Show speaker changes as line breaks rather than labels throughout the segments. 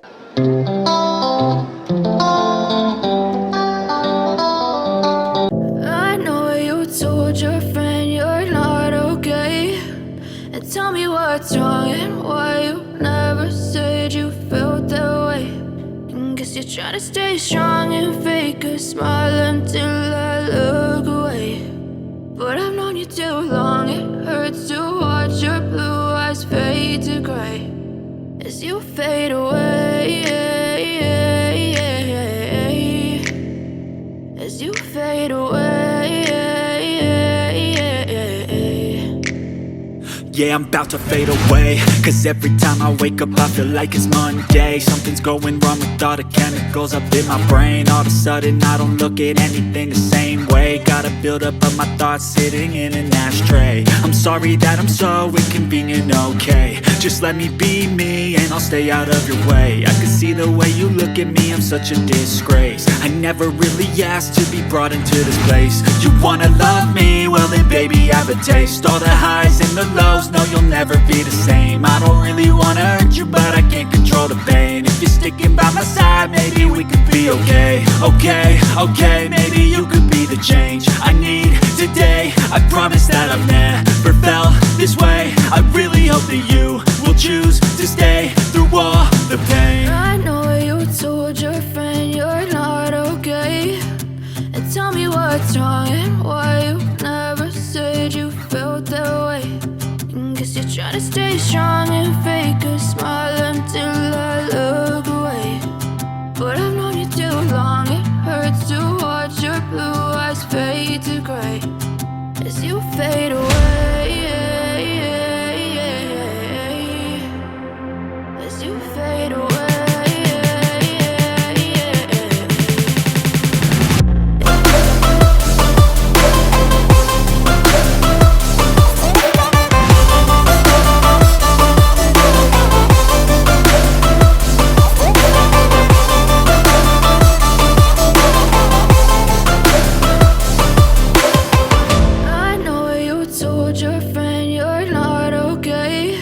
I know you told your friend you're not okay. And tell me what's wrong and why you never said you felt that way. And guess you're trying to stay strong and fake a smile until I look away. But I've known you too long, it hurts to watch your blue eyes fade to gray as you fade away. As you fade away.
Yeah, I'm about to fade away, cause every time I wake up I feel like it's Monday. Something's going wrong with all the chemicals up in my brain. All of a sudden I don't look at anything the same way. Got a buildup of my thoughts sitting in an ashtray. I'm sorry that I'm so inconvenient, okay. Just let me be me and I'll stay out of your way. I can see the way you look at me, I'm such a disgrace. I never really asked to be brought into this place. You wanna love me? Well then baby I have a taste. All the highs and the lows, no you'll never be the same. I don't really wanna hurt you but I can't control the pain. If you're sticking by my side maybe we could be okay. Okay, maybe you could be the change I need today. I promise that I've never felt this way. I really hope that you will choose to stay through all the pain.
I know you told your friend you're not okay. And tell me what's wrong and why you never said you felt that way. And guess you're trying to stay strong and fake a smile until I look away. But I've known you too long, it hurts to watch your blue eyes fade to gray as you fade away. As you fade away. I know you told your friend you're not okay.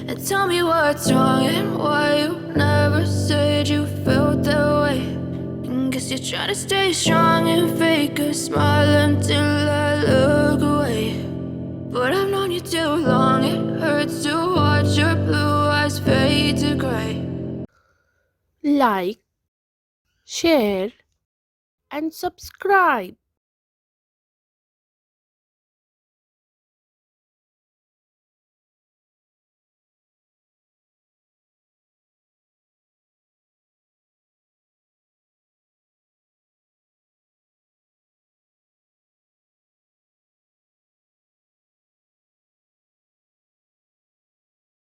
And tell me what's wrong and why you never said you felt that way. And guess you're trying to stay strong and fake a smile until I look away. But I've known you too long, it hurts to watch your blue eyes fade to gray.
Like, share, and subscribe.